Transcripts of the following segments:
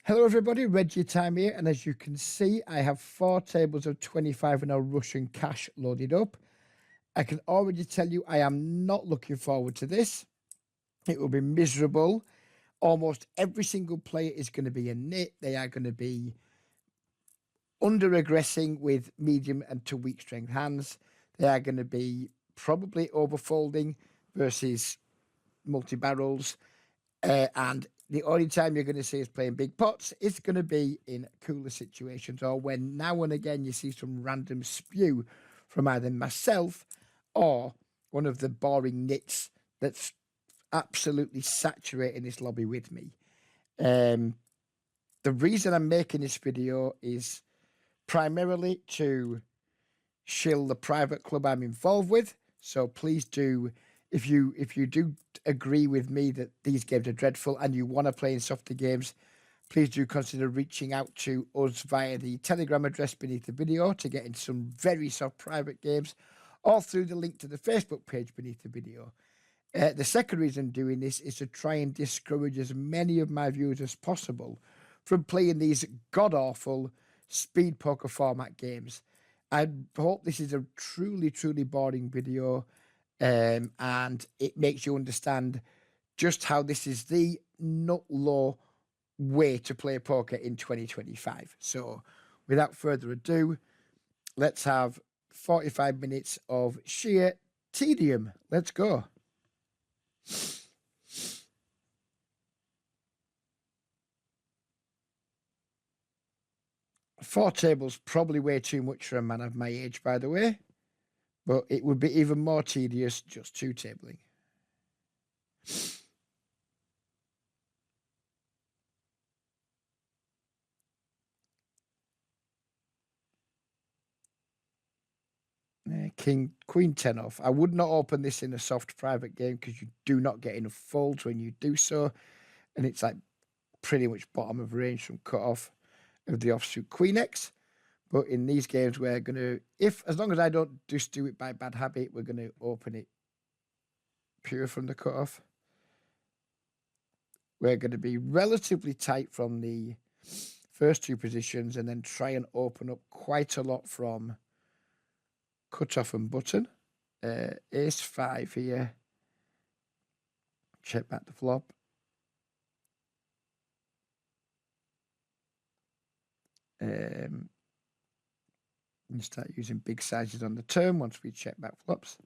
Hello everybody, Reggie Time here, and as you can see, I have 4 tables of 25 and a Russian cash loaded up. I can already tell you I am not looking forward to this. It will be miserable. Almost every single player is going to be a nit. They are going to be under-aggressing with medium and to weak strength hands. They are going to be probably overfolding versus multi-barrels. And the only time you're going to see us playing big pots is going to be in cooler situations, or when now and again you see some random spew from either myself or one of the boring nits that's absolutely saturating this lobby with me. The reason I'm making this video is primarily to shill the private club I'm involved with. So please do, if you do agree with me that these games are dreadful and you want to play in softer games, please do consider reaching out to us via the Telegram address beneath the video to get into some very soft private games, or through the link to the Facebook page beneath the video. The second reason I'm doing this is to try and discourage as many of my viewers as possible from playing these god-awful speed poker format games. I hope this is a truly, truly boring video, and it makes you understand just how this is the nut low way to play poker in 2025. So without further ado, let's have 45 minutes of sheer tedium. Let's go. Four tables, probably way too much for a man of my age, by the way, but it would be even more tedious just two tabling. Queen 10 off. I would not open this in a soft private game because you do not get enough folds when you do so, and it's like pretty much bottom of range from cut off of the offsuit Queen X. But in these games, we're going to, as long as I don't just do it by bad habit, we're going to open it pure from the cutoff. We're going to be relatively tight from the first two positions and then try and open up quite a lot from cutoff and button. Ace 5 here. Check back the flop. And start using big sizes on the turn once we check back flops.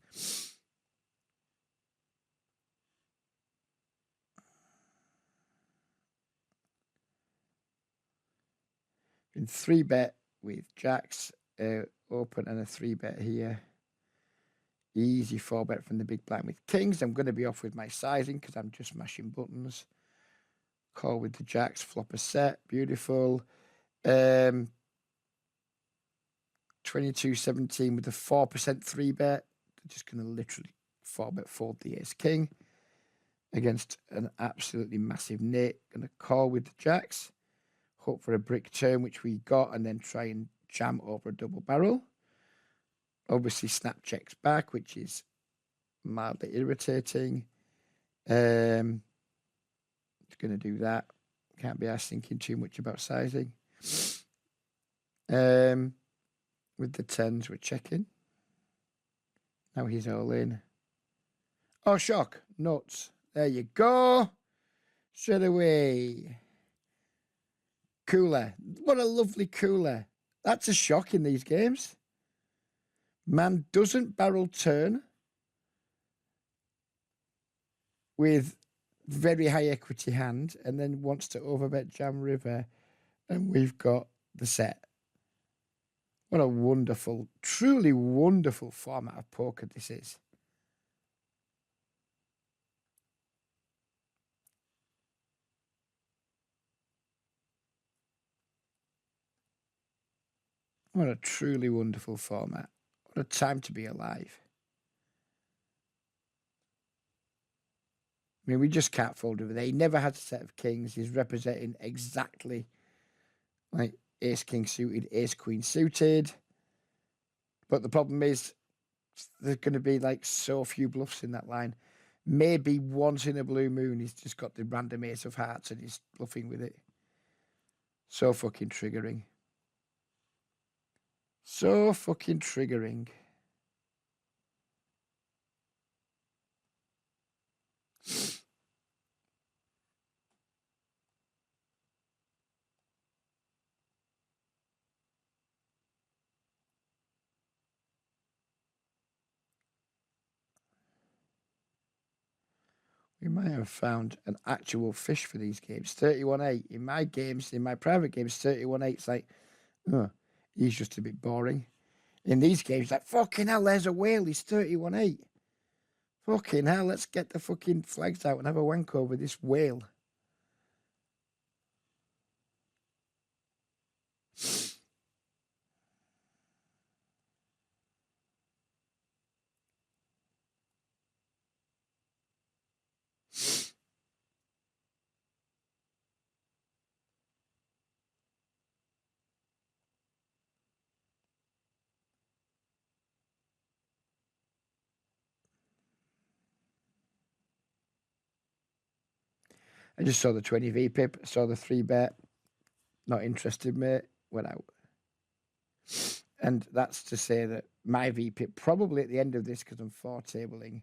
In 3-bet with jacks open and a 3-bet here. Easy 4-bet from the big blind with kings. I'm going to be off with my sizing because I'm just mashing buttons. Call with the jacks, flop a set. Beautiful. 22-17 with a 4% 3-bet. Just going to literally 4-bet fold the ace king against an absolutely massive nit. Going to call with the jacks. Hope for a brick turn, which we got, and then try and jam over a double barrel. Obviously, snap checks back, which is mildly irritating. It's going to do that. Can't be asked thinking too much about sizing. With the 10s, we're checking. Now he's all in. Oh, shock. Nuts. There you go. Straight away. Cooler. What a lovely cooler. That's a shock in these games. Man doesn't barrel turn with very high equity hand and then wants to overbet jam river, and we've got the set. What a wonderful, truly wonderful format of poker this is. What a truly wonderful format. What a time to be alive. I mean, we just can't fold over there. He never had a set of kings. He's representing exactly like ace king suited, ace queen suited. But the problem is there's going to be like so few bluffs in that line. Maybe once in a blue moon he's just got the random ace of hearts and he's bluffing with it. So fucking triggering. So fucking triggering. We might have found an actual fish for these games. 31.8. In my games, in my private games, 31.8. It's like, he's just a bit boring. In these games, like, fucking hell, there's a whale. He's 31.8. Fucking hell, let's get the fucking flags out and have a wank over this whale. I just saw the 20 V pip, saw the 3 bet. Not interested, mate. Went out. And that's to say that my V pip, probably at the end of this, because I'm 4 tabling,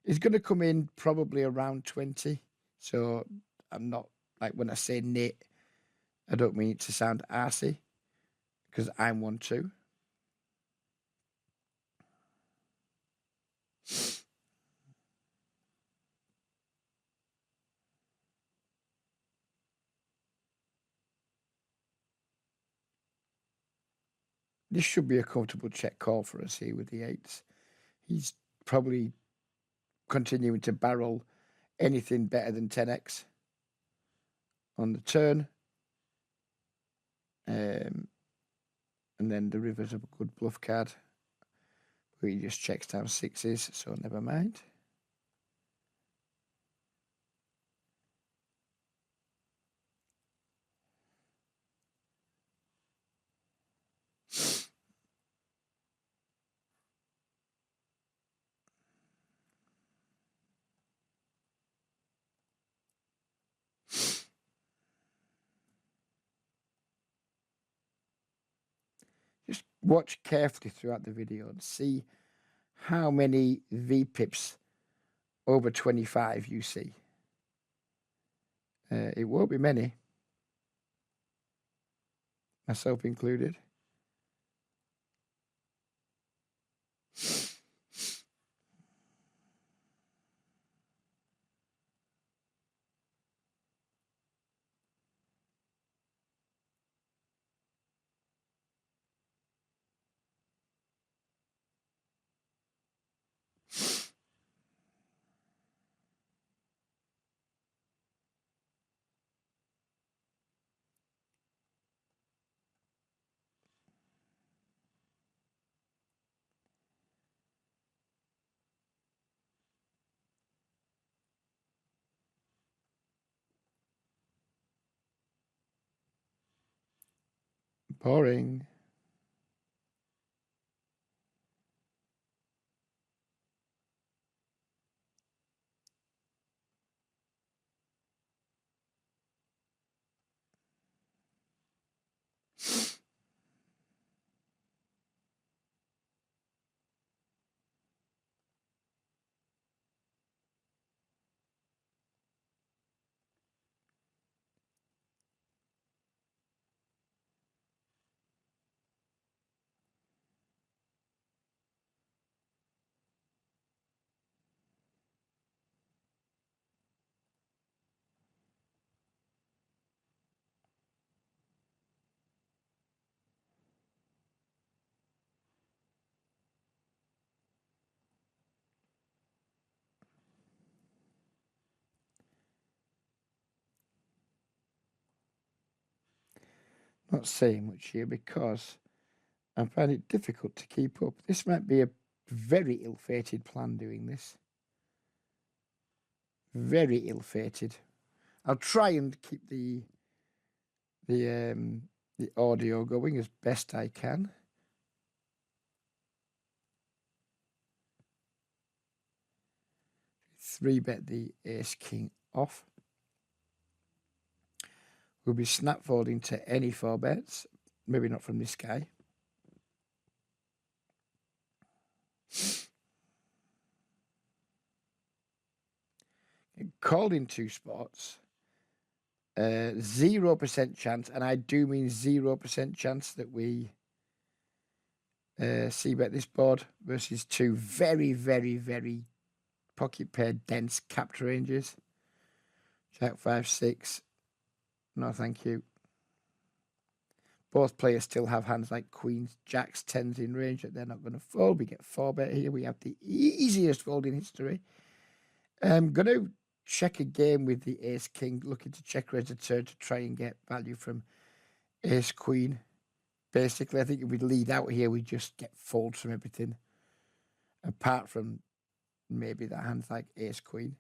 is going to come in probably around 20. So I'm not, like, when I say Nate, I don't mean it to sound arsey, because I'm one too. This should be a comfortable check call for us here with the 8s. He's probably continuing to barrel anything better than 10x on the turn. And then the river's a good bluff card. But he just checks down 6s, so never mind. Just watch carefully throughout the video and see how many V-pips over 25 you see. It won't be many, myself included. Boring. Not saying much here because I find it difficult to keep up. This might be a very ill-fated plan doing this. Very ill-fated. I'll try and keep the audio going as best I can. 3 bet the ace king off. We'll be snap folding to any 4 bets. Maybe not from this guy. Called in 2 spots. 0% chance, and I do mean 0% chance that we c-bet this board versus 2 very, very, very pocket pair dense capped ranges. Jack 5, 6. No, thank you. Both players still have hands like queens, jacks, 10s in range that they're not going to fold. We get 4 bet here. We have the easiest fold in history. I'm going to check a game with the ace king, looking to check raise a turn to try and get value from ace queen. Basically, I think if we lead out here, we just get folds from everything. Apart from maybe the hands like ace queen.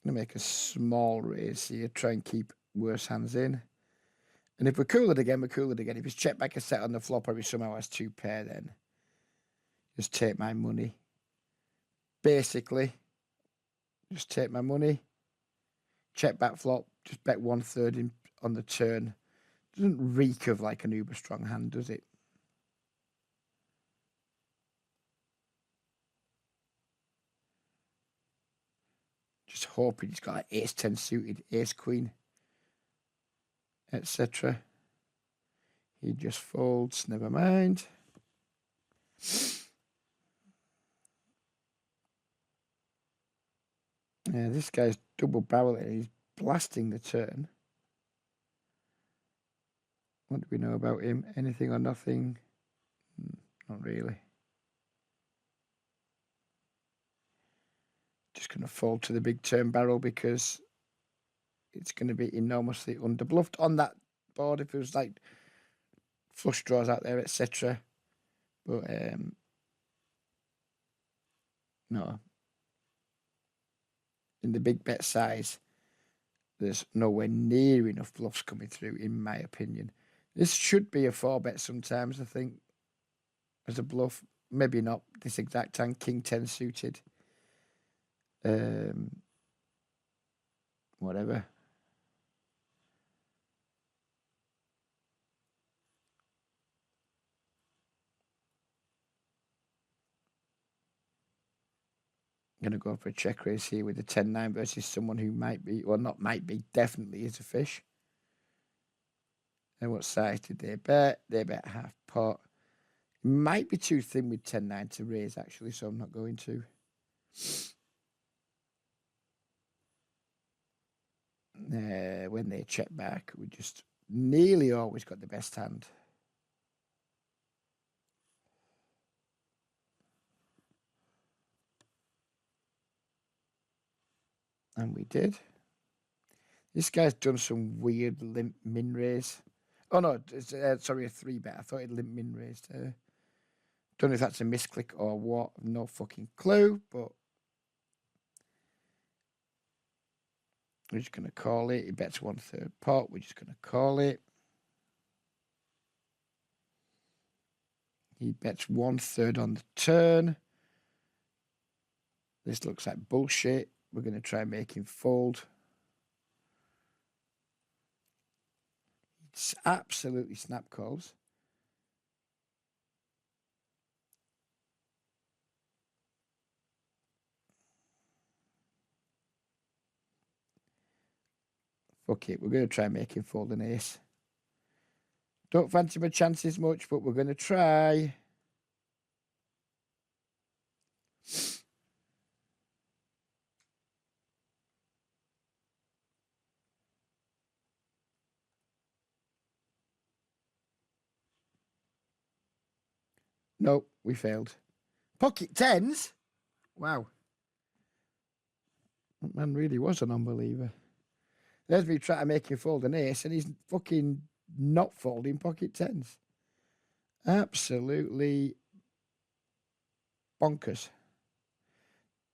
I'm going to make a small raise here, try and keep worse hands in. And if we cool it again, we cool it again. If he's checked back a set on the flop or he somehow has 2 pair, then just take my money. Basically, just take my money. Check back flop, just bet 1/3 in on the turn. Doesn't reek of like an uber strong hand, does it? Just hoping he's got like ace 10 suited, ace queen, etc. He just folds, never mind. Yeah, this guy's double barreling. He's blasting the turn. What do we know about him? Anything or nothing? Not really. Just going to fold to the big turn barrel because it's going to be enormously underbluffed on that board if it was like flush draws out there, etc. But no. In the big bet size, there's nowhere near enough bluffs coming through, in my opinion. This should be a 4 bet sometimes, I think, as a bluff. Maybe not this exact time. King 10 suited. Whatever. I'm going to go for a check raise here with the 10-9 versus someone who might be, well, not might be, definitely is a fish. And what size did they bet? They bet half pot. Might be too thin with 10-9 to raise, actually, so I'm not going to. When they check back, we just nearly always got the best hand. And we did. This guy's done some weird limp min raise. Oh no, it's, sorry, a 3 bet. I thought it limp min raised. Don't know if that's a misclick or what. No fucking clue, but we're just going to call it. He bets 1/3 pot. We're just going to call it. He bets 1/3 on the turn. This looks like bullshit. We're going to try and make him fold. It's absolutely snap calls. Fuck it. We're going to try and make him fold an ace. Don't fancy my chances much, but we're going to try. Nope, we failed. Pocket 10s? Wow. That man really was an unbeliever. There's me trying to make him fold an ace, and he's fucking not folding pocket 10s. Absolutely bonkers.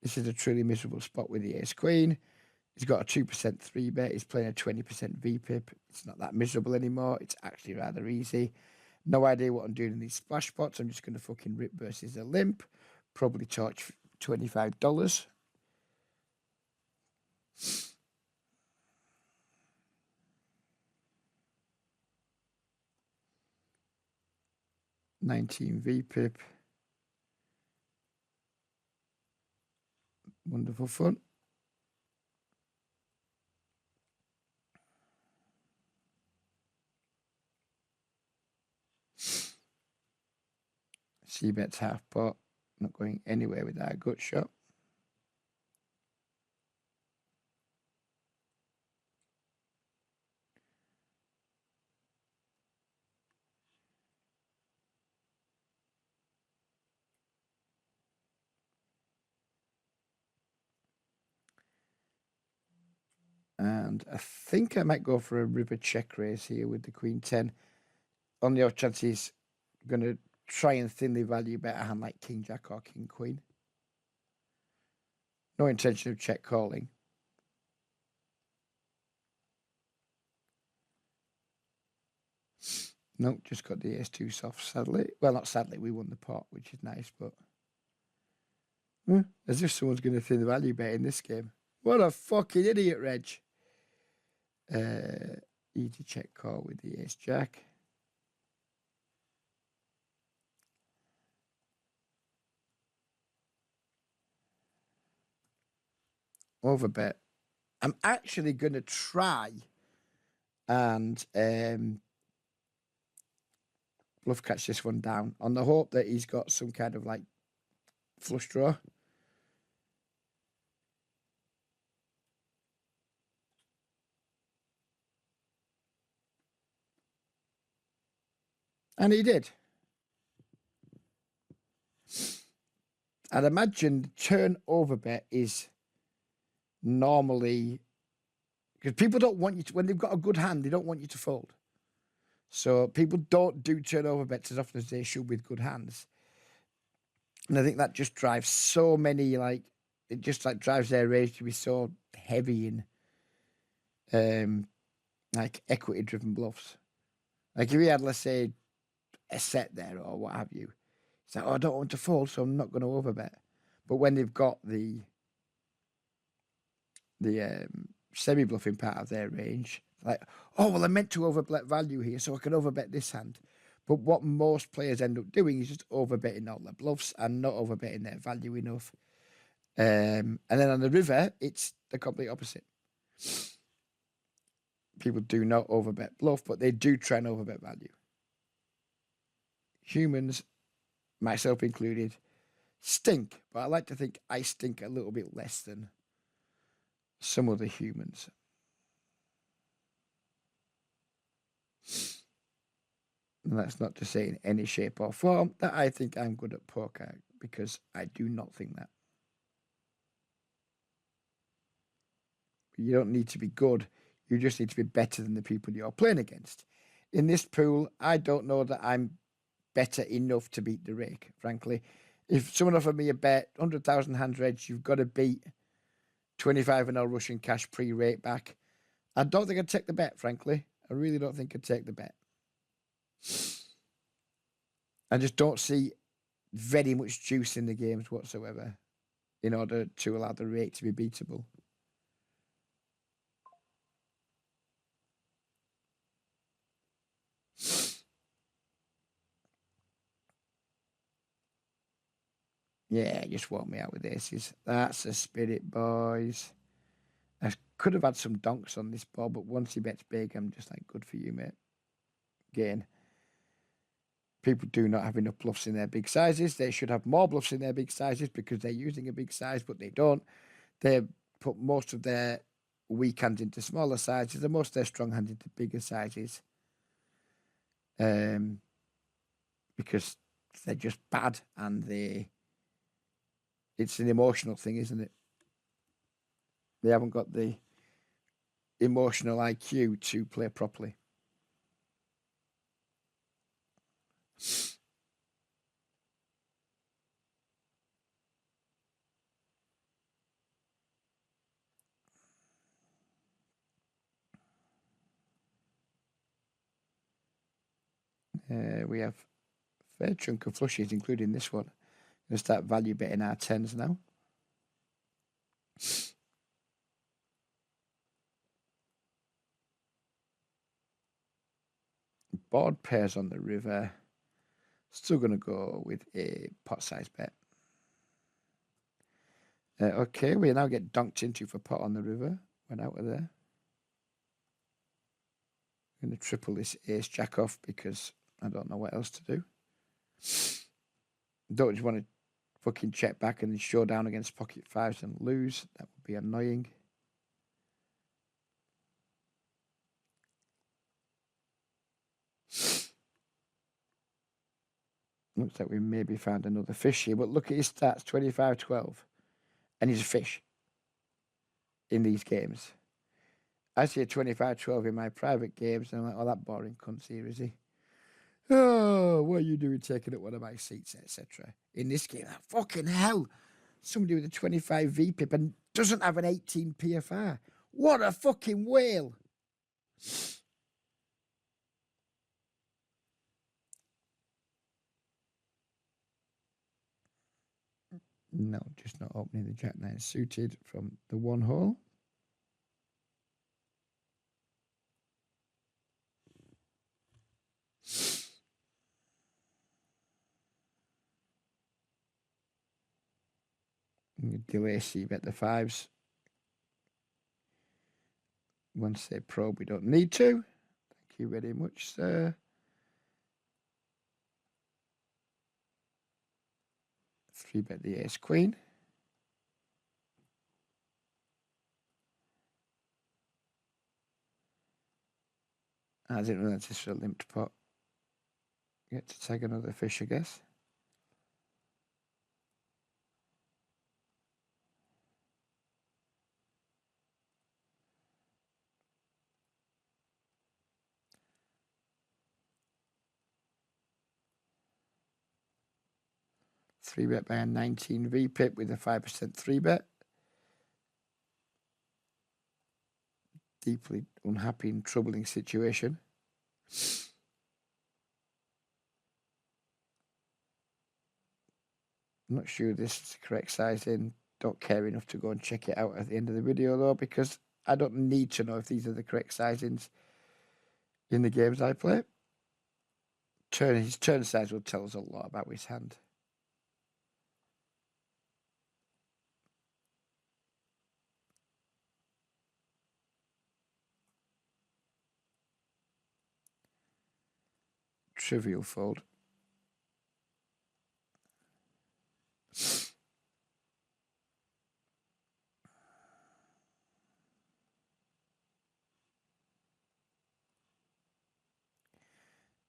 This is a truly miserable spot with the ace queen. He's got a 2% 3 bet. He's playing a 20% VPIP. It's not that miserable anymore. It's actually rather easy. No idea what I'm doing in these splash pots. I'm just going to fucking rip versus a limp. Probably charge $25. $19 VPIP. Wonderful fun. C-bet's half pot. Not going anywhere with that gut shot. And I think I might go for a river check raise here with the Queen 10. On the off chance he's going to try and thinly value bet a hand like King Jack or King Queen. No intention of check calling. Nope, just got the ace-2 soft, sadly. Well, not sadly, we won the pot, which is nice, but... as if someone's going to thin the value bet in this game. What a fucking idiot, Reg. Easy check call with the ace-jack. Overbet. I'm actually going to try and bluff catch this one down on the hope that he's got some kind of like flush draw. And he did. I'd imagine the turn overbet is normally... because people don't want you to... when they've got a good hand, they don't want you to fold. So people don't do turnover bets as often as they should with good hands. And I think that just drives so many, like, it just like drives their range to be so heavy in like equity driven bluffs. Like if we had, let's say, a set there or what have you, it's like, oh, I don't want to fold, so I'm not going to overbet. But when they've got the semi bluffing part of their range, like, oh well, I meant to overbet value here, so I can overbet this hand. But what most players end up doing is just overbetting all their bluffs and not overbetting their value enough. And then on the river, it's the complete opposite. People do not overbet bluff, but they do try and overbet value. Humans, myself included, stink, but I like to think I stink a little bit less than some other humans. And that's not to say in any shape or form that I think I'm good at poker, because I do not think that. You don't need to be good. You just need to be better than the people you're playing against. In this pool, I don't know that I'm better enough to beat the rake, frankly. If someone offered me a bet, 100,000 hands Reg, you've got to beat 25-0 Russian cash pre-rate back. I don't think I'd take the bet, frankly. I really don't think I'd take the bet. I just don't see very much juice in the games whatsoever in order to allow the rate to be beatable. Yeah, just walk me out with aces. That's a spirit, boys. I could have had some donks on this ball, but once he bets big, I'm just like, good for you, mate. Again, people do not have enough bluffs in their big sizes. They should have more bluffs in their big sizes because they're using a big size, but they don't. They put most of their weak hands into smaller sizes and most of their strong hands into bigger sizes. Because they're just bad and it's an emotional thing, isn't it? They haven't got the emotional IQ to play properly. We have a fair chunk of flushes, including this one. I'm going to start value betting our 10s now. Board pairs on the river. Still going to go with a pot size bet. Okay, we now get dunked into for pot on the river. Went out of there. I'm going to triple this ace jack off because I don't know what else to do. Don't just want to fucking check back and then show down against pocket fives and lose. That would be annoying. Looks like we maybe found another fish here, but look at his stats, 25-12. And he's a fish in these games. I see a 25-12 in my private games, and I'm like, oh, that boring cunt's here, is he? Oh, what are you doing taking up one of my seats, etc. In this game, fucking hell. Somebody with a 25 VPIP and doesn't have an 18 PFR. What a fucking whale. No, just not opening the Jack 9 suited from the one hole. Delay C bet the fives. Once they probe, we don't need to. Thank you very much, sir. 3-bet the ace queen. I didn't realize this was a limped pot. Get to tag another fish, I guess. Three bet by a 19 VPIP with a 5% 3-bet. Deeply unhappy and troubling situation. I'm not sure this is the correct sizing. Don't care enough to go and check it out at the end of the video though, because I don't need to know if these are the correct sizings in the games I play. His turn size will tell us a lot about his hand. Trivial fold.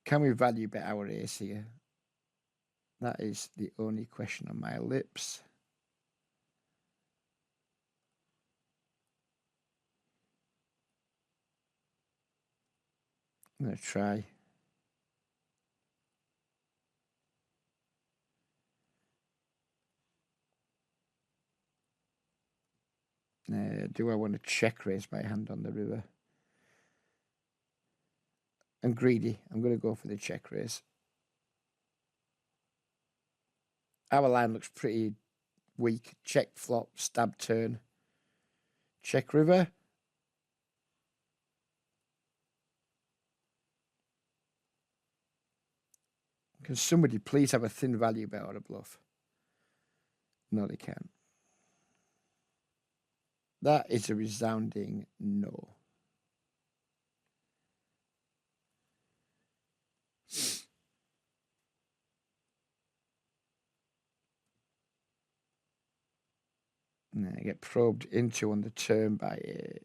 Can we value bet our ace here? That is the only question on my lips. I'm going to try. Do I want to check raise my hand on the river? I'm greedy. I'm going to go for the check raise. Our line looks pretty weak. Check flop, stab turn. Check river. Can somebody please have a thin value bet or a bluff? No, they can't. That is a resounding no. I get probed into on the turn by a...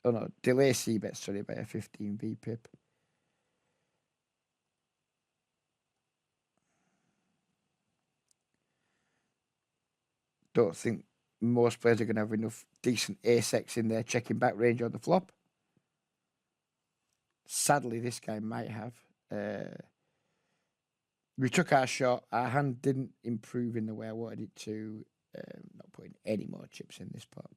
Oh no, delay C bet, sorry, by a 15 VPIP. Don't think most players are going to have enough decent ace-X in their checking back range on the flop. Sadly, this guy might have. We took our shot. Our hand didn't improve in the way I wanted it to. Not putting any more chips in this pot.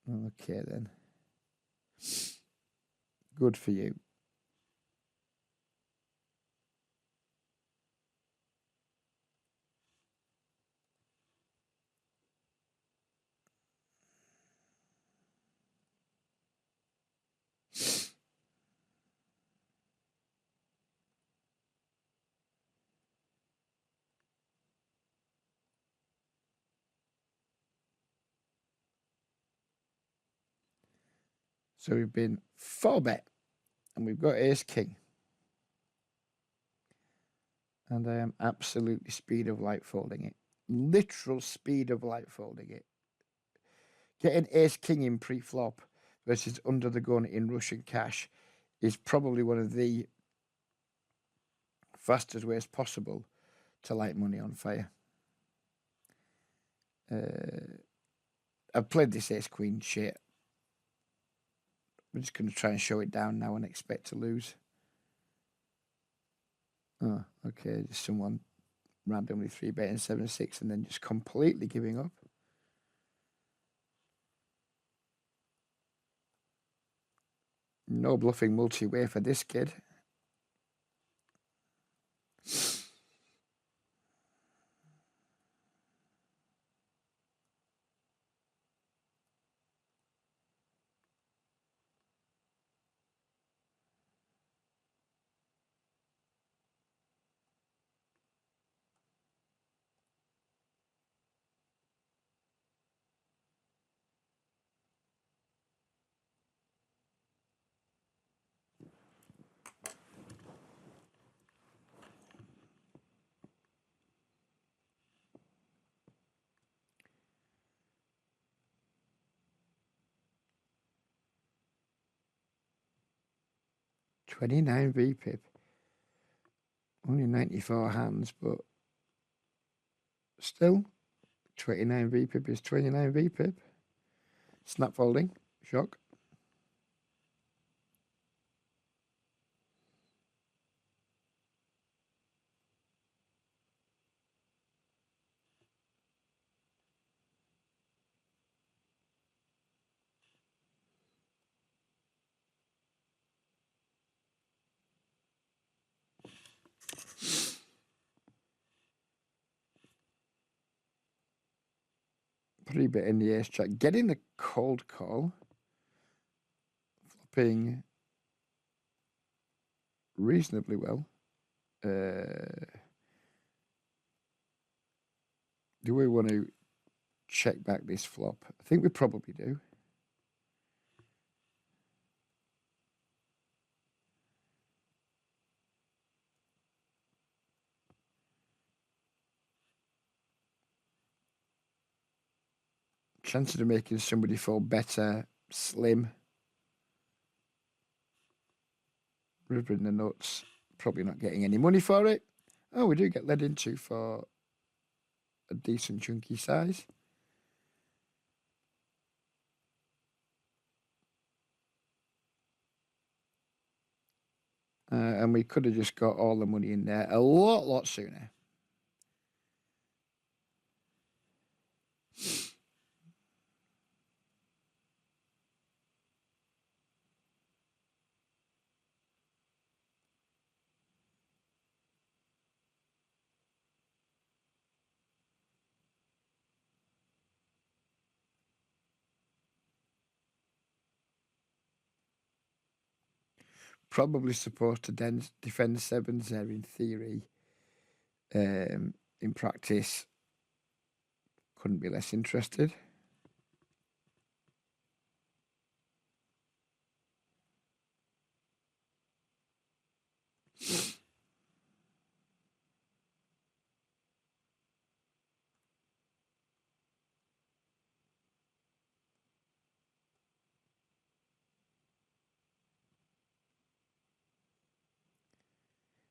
Okay, then. Good for you. So we've been 4-bet, and we've got ace king. And I am absolutely speed of light folding it. Literal speed of light folding it. Getting ace king in pre-flop versus under the gun in Russian cash is probably one of the fastest ways possible to light money on fire. I've played this ace queen shit. I'm just going to try and show it down now and expect to lose. Oh, okay. Just someone randomly 3-betting 7-6 and then just completely giving up. No bluffing multi-way for this kid. $29 VPIP. Only 94 hands, but still, 29 VPIP is 29 VPIP. Snap folding. Shock. Three-bet in the ace track. Getting the cold call. Flopping reasonably well. Do we want to check back this flop? I think we probably do. Chances of making somebody feel better, slim. River in the nuts. Probably not getting any money for it. Oh, we do get led into for a decent chunky size. And we could have just got all the money in there a lot sooner. Probably supposed to defend sevens there in theory. In practice, couldn't be less interested.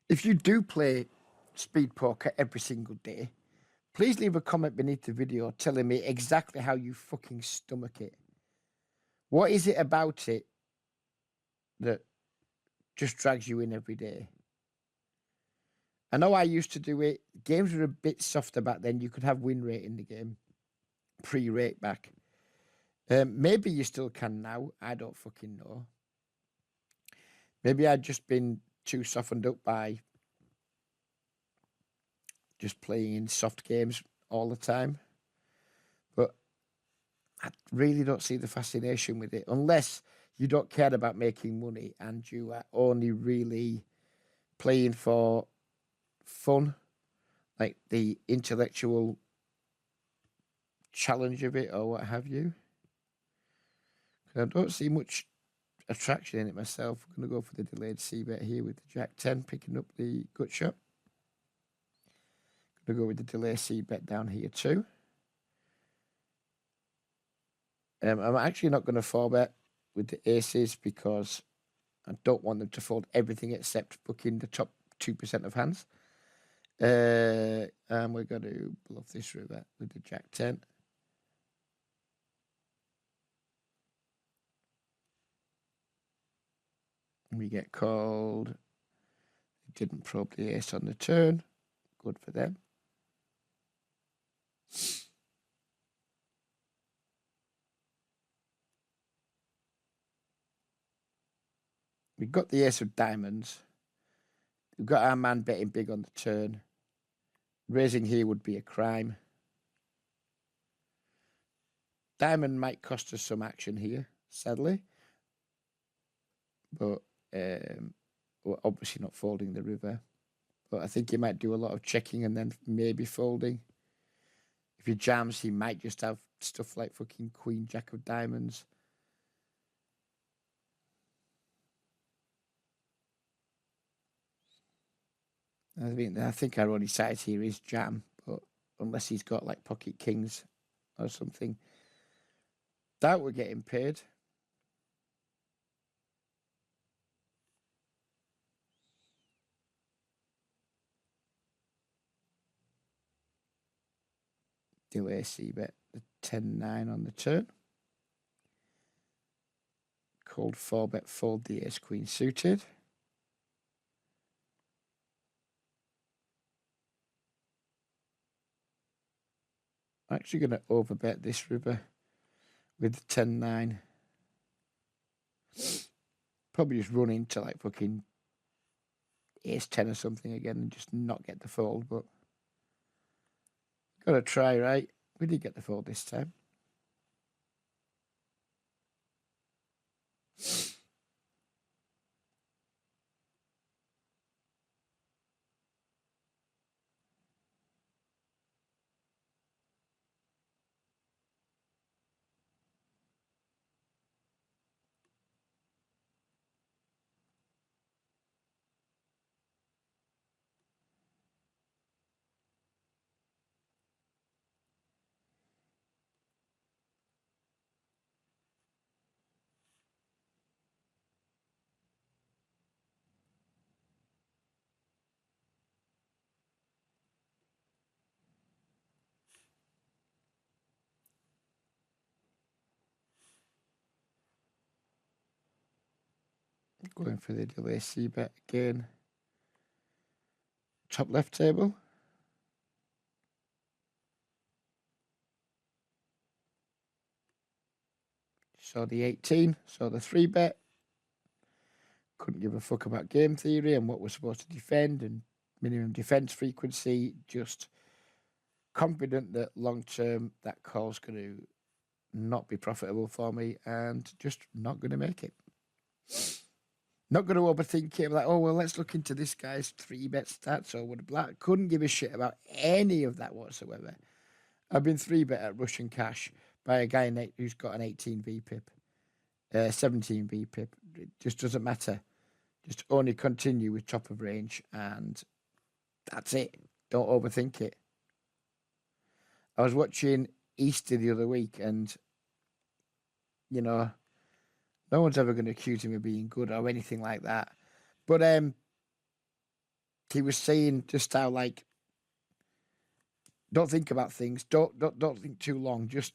If you do play speed poker every single day, please leave a comment beneath the video telling me exactly how you fucking stomach it. What is it about it that just drags you in every day? I know I used to do it. Games were a bit softer back then. You could have win rate in the game, pre-rate back. Maybe you still can now. I don't fucking know. Maybe I'd just been too softened up by just playing soft games all the time. But I really don't see the fascination with it unless you don't care about making money and you are only really playing for fun, like the intellectual challenge of it or what have you. 'Cause I don't see much attraction in it myself. We're going to go for the delayed C bet here with the Jack 10 picking up the gut shot. Going to go with the delay C bet down here too. I'm actually not going to 4-bet with the aces because I don't want them to fold everything except booking the top 2% of hands. And we're going to bluff this river with the Jack 10. We get called. Didn't probe the ace on the turn. Good for them. We've got the ace of diamonds. We've got our man betting big on the turn. Raising here would be a crime. Diamond might cost us some action here, sadly. But we're obviously not folding the river. But I think he might do a lot of checking and then maybe folding. If he jams, he might just have stuff like fucking Queen, Jack of diamonds. I think our only size here is jam, but unless he's got like pocket kings or something, that we're getting paid. Delay C bet the 10-9 on the turn. Called 4-bet fold the ace queen suited. I'm actually going to overbet this river with the 10-9. Probably just run into like fucking ace 10 or something again and just not get the fold, but gotta try, right? We did get the fold this time. Going for the delay C bet again. Top left table. Saw the 18, saw the 3-bet. Couldn't give a fuck about game theory and what we're supposed to defend and minimum defense frequency. Just confident that long term that call's going to not be profitable for me and just not going to make it. Not going to overthink it. Like, oh, well, let's look into this guy's 3-bet stats or what. Black couldn't give a shit about any of that whatsoever. I've been 3-bet at Russian cash by a guy who's got an 18 VPIP, 17 VPIP. It just doesn't matter. Just only continue with top of range and that's it. Don't overthink it. I was watching Easter the other week and, you know, no one's ever going to accuse him of being good or anything like that. But he was saying just how, like, don't think about things. Don't think too long. Just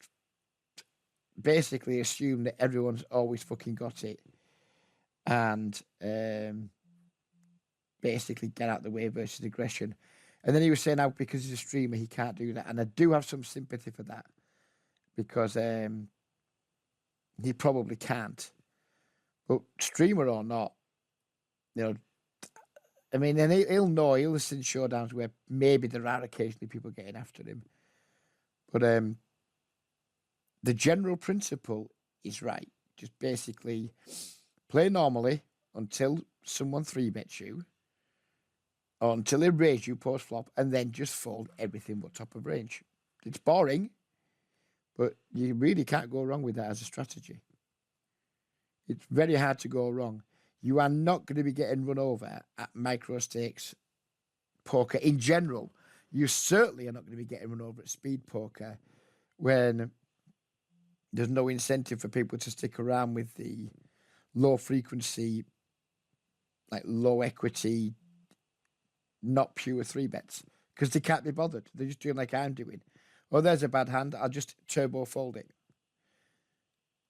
basically assume that everyone's always fucking got it. And basically get out the way versus aggression. And then he was saying how because he's a streamer, he can't do that. And I do have some sympathy for that because he probably can't. But streamer or not, You know, I mean, and he'll know, he'll listen to showdowns where maybe there are occasionally people getting after him. But the general principle is right. Just basically play normally until someone three bets you, or until they raise you post flop, and then just fold everything but top of range. It's boring, but you really can't go wrong with that as a strategy. It's very hard to go wrong. You are not going to be getting run over at micro stakes poker in general. You certainly are not going to be getting run over at speed poker when there's no incentive for people to stick around with the low frequency, like low equity, not pure three bets because they can't be bothered. They're just doing like I'm doing. Oh, there's a bad hand. I'll just turbo fold it.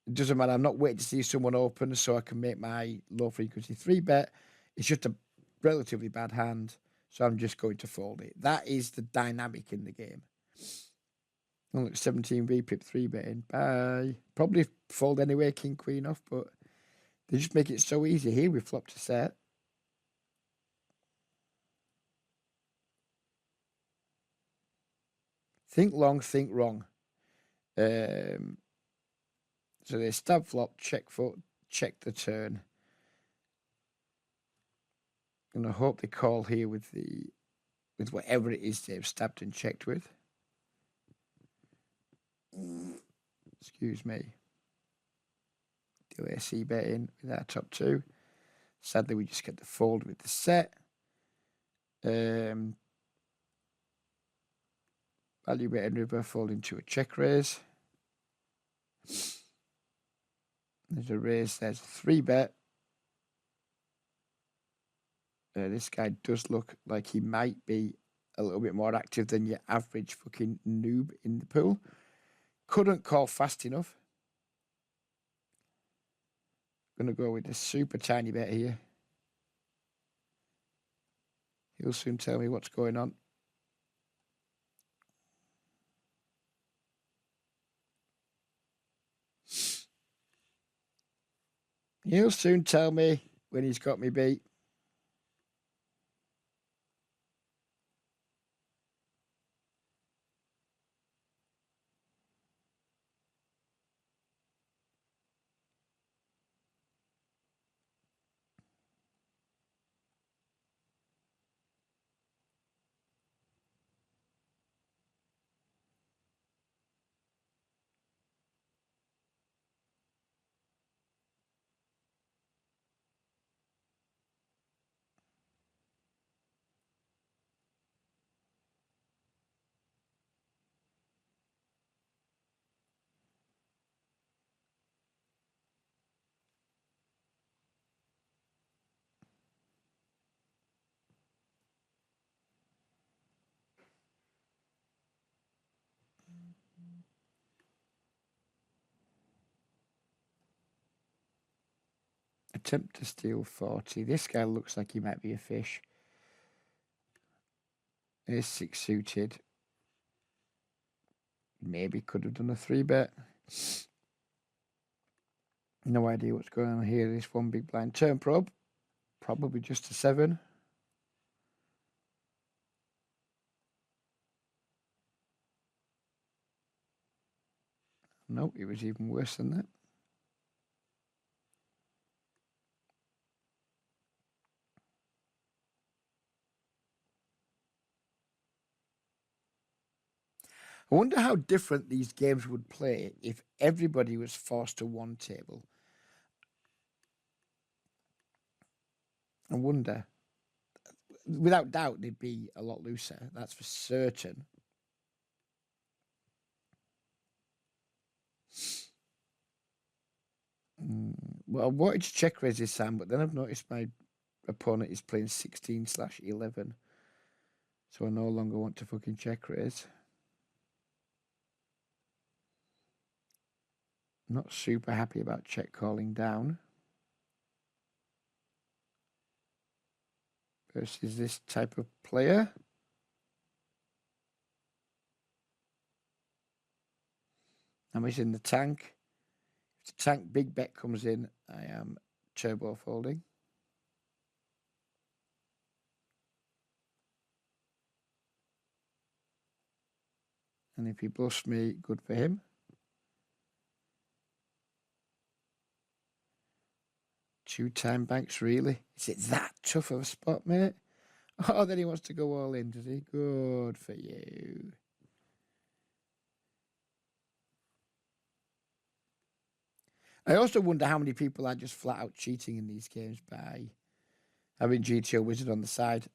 It doesn't matter. I'm not waiting to see someone open so I can make my low frequency three bet. It's just a relatively bad hand, so I'm just going to fold it. That is the dynamic in the game. Oh, look, 17 VPIP three betting. Bye. Probably fold anyway, king queen off, but they just make it so easy. Here we flop to set. Think long, think wrong. So they stab flop, check foot, check the turn. And I hope they call here with whatever it is they've stabbed and checked with. Excuse me. Do a C bet in with our top two. Sadly, we just get the fold with the set. Value bet and river fold into a check raise. There's a raise. There's a three bet. This guy does look like he might be a little bit more active than your average fucking noob in the pool. Couldn't call fast enough. Gonna go with a super tiny bet here. He'll soon tell me what's going on. He'll soon tell me when he's got me beat. Attempt to steal 40. This guy looks like he might be a fish. Here's six suited. Maybe could have done a three bet. No idea what's going on here. This one big blind turn probe. Probably just a 7. Nope, it was even worse than that. I wonder how different these games would play if everybody was forced to one table. I wonder. Without doubt, they'd be a lot looser. That's for certain. Well, I wanted to check raise this time, but then I've noticed my opponent is playing 16/11. So I no longer want to fucking check raise. Not super happy about check calling down. Versus this type of player. I'm in the tank. If the tank big bet comes in, I am turbo folding. And if he busts me, good for him. Two-time banks, really? Is it that tough of a spot, mate? Oh, then he wants to go all in, does he? Good for you. I also wonder how many people are just flat out cheating in these games by having GTO Wizard on the side.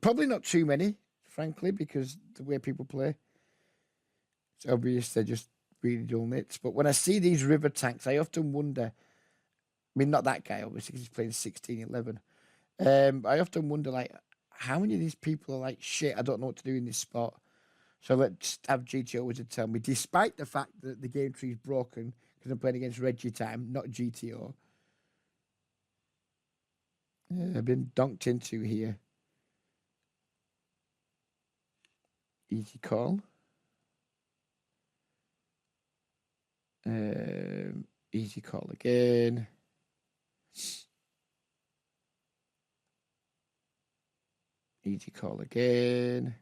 Probably not too many, frankly, because the way people play. It's obvious they're just really dull nits. But when I see these river tanks, I often wonder. I mean, not that guy, obviously, because he's playing 16-11. I often wonder, like, how many of these people are like, shit, I don't know what to do in this spot. So let's have GTO Wizard tell me, despite the fact that the game tree is broken, because I'm playing against Reggie time, not GTO. I've been donked into here. Easy call. Easy call again. Easy call again.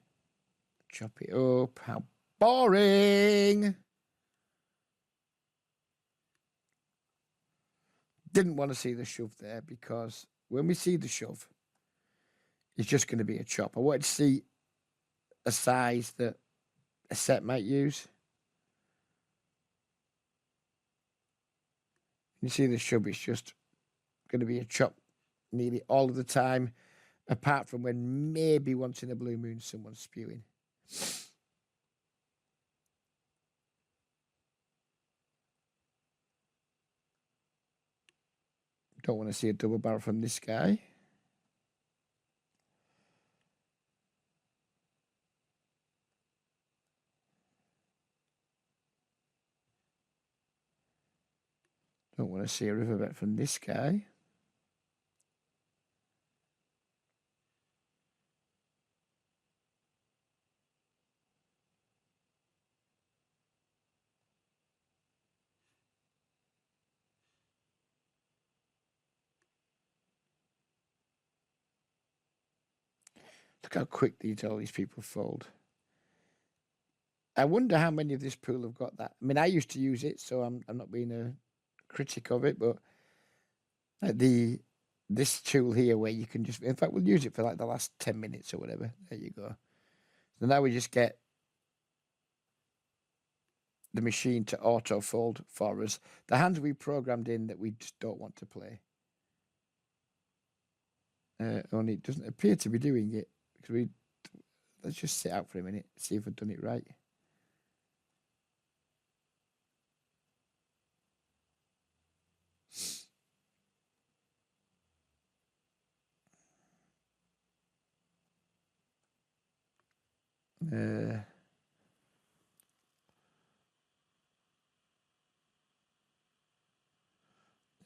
Chop it up. How boring. Didn't want to see the shove there because when we see the shove, it's just going to be a chop. I wanted to see a size that a set might use. You see the shove, it's just going to be a chop nearly all of the time, apart from when maybe once in a blue moon someone's spewing. Don't want to see a double barrel from this guy. Don't want to see a river bet from this guy. Look how quickly all these people fold. I wonder how many of this pool have got that. I mean, I used to use it, so I'm not being a critic of it, but this tool here where you can just, in fact, we'll use it for like the last 10 minutes or whatever. There you go. So now we just get the machine to auto fold for us. The hands we programmed in that we just don't want to play. Only it doesn't appear to be doing it because let's just sit out for a minute, see if I've done it right.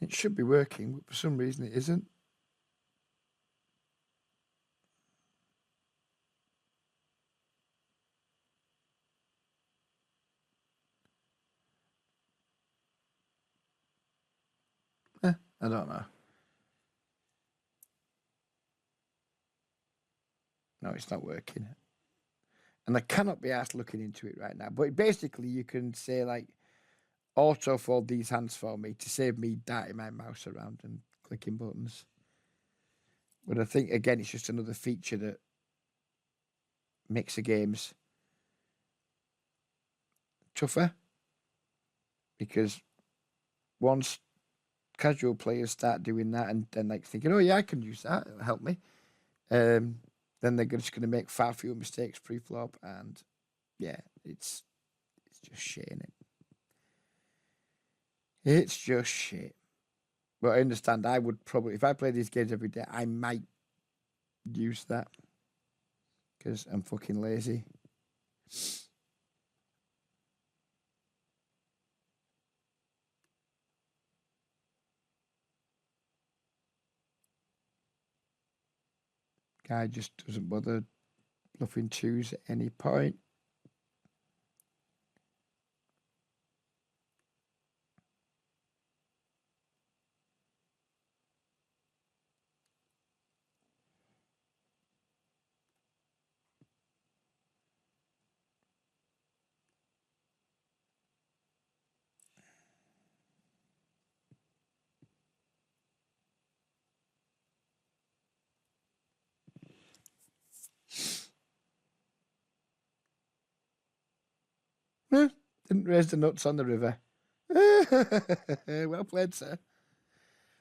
It should be working, but for some reason it isn't. I don't know. No, it's not working. And I cannot be asked looking into it right now. But basically, you can say, like, auto fold these hands for me to save me darting my mouse around and clicking buttons. But I think, again, it's just another feature that makes the games tougher. Because once casual players start doing that and then, like, thinking, oh, yeah, I can use that, it'll help me. Then they're just going to make far fewer mistakes pre-flop, and yeah, it's just shit, isn't it? It's just shit. But I understand. I would probably, if I play these games every day, I might use that because I'm fucking lazy. Guy just doesn't bother bluffing twos at any point. Didn't raise the nuts on the river. Well played, sir.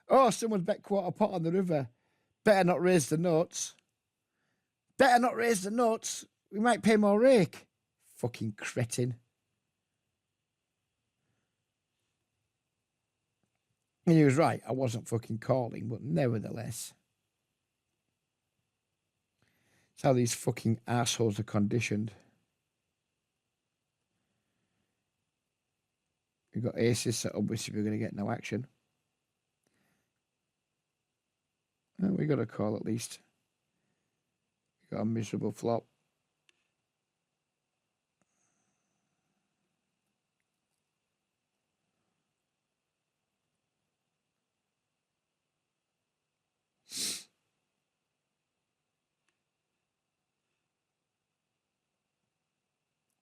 Oh, someone's bet quarter pot on the river. Better not raise the nuts. Better not raise the nuts. We might pay more rake. Fucking cretin. And he was right. I wasn't fucking calling, but nevertheless. It's how these fucking assholes are conditioned. We've got aces, so obviously we're going to get no action. And we got a call at least. We got a miserable flop.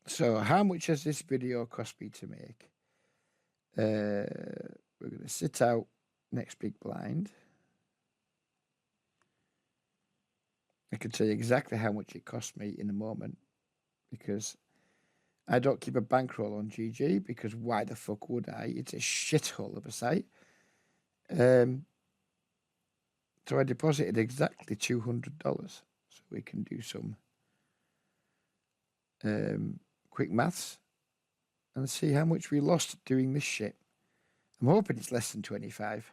So how much has this video cost me to make? We're going to sit out next big blind. I can tell you exactly how much it cost me in a moment because I don't keep a bankroll on GG because why the fuck would I? It's a shithole of a site. So I deposited exactly $200 so we can do some quick maths and see how much we lost doing this shit. I'm hoping it's less than 25.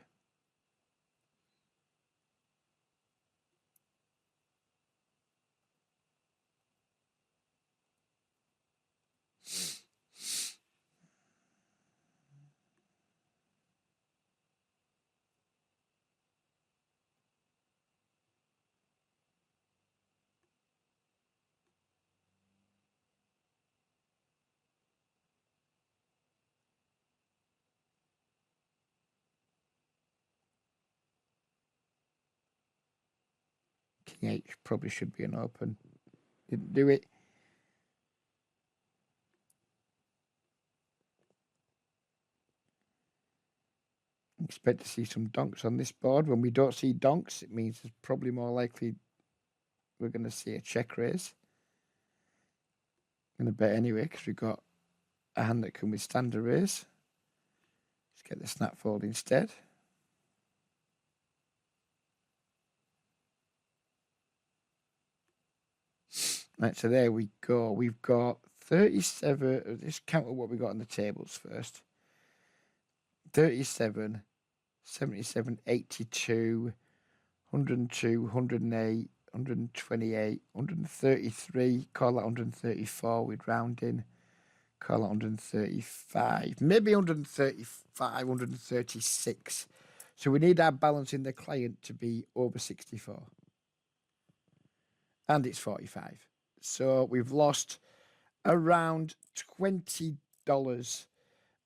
King H probably should be an open. Didn't do it. Expect to see some donks on this board. When we don't see donks, it means it's probably more likely we're going to see a check raise. I'm going to bet anyway because we've got a hand that can withstand a raise. Let's get the snap fold instead. Right, so there we go. We've got 37. Let's count what we got on the tables first. 37, 77, 82, 102, 108, 128, 133. Call that 134 with rounding. Call that 135. Maybe 135, 136. So we need our balance in the client to be over 64. And it's 45. So we've lost around $20.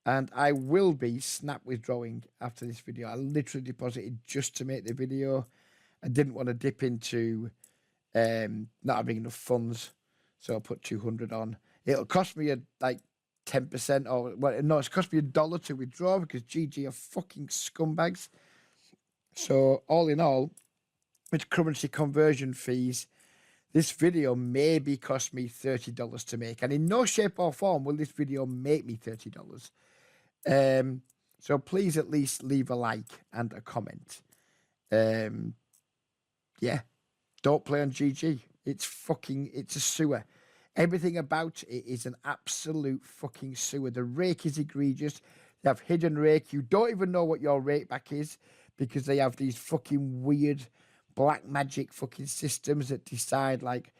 And I will be snap withdrawing after this video. I literally deposited just to make the video. I didn't want to dip into not having enough funds. So I put 200 on. It'll cost me like 10% or well, no, it's cost me $1 to withdraw because GG are fucking scumbags. So all in all, with currency conversion fees, this video maybe cost me $30 to make. And in no shape or form will this video make me $30. So please at least leave a like and a comment. Yeah, don't play on GG. It's a sewer. Everything about it is an absolute fucking sewer. The rake is egregious. They have hidden rake. You don't even know what your rake back is because they have these fucking weird black magic fucking systems that decide like,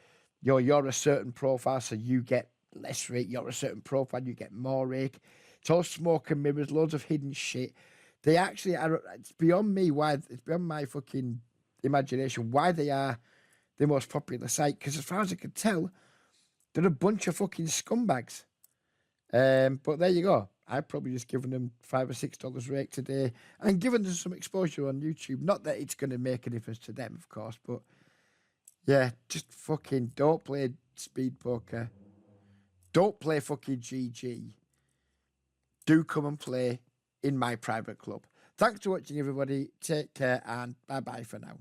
you're a certain profile, so you get less rake. You're a certain profile, you get more rake. It's all smoke and mirrors, loads of hidden shit. They actually are, it's beyond me why, it's beyond my fucking imagination why they are the most popular site. Because as far as I can tell, they're a bunch of fucking scumbags. But there you go. I've probably just given them $5 or $6 rake today and given them some exposure on YouTube. Not that it's going to make a difference to them, of course, but yeah, just fucking don't play speed poker. Don't play fucking GG. Do come and play in my private club. Thanks for watching, everybody. Take care and bye-bye for now.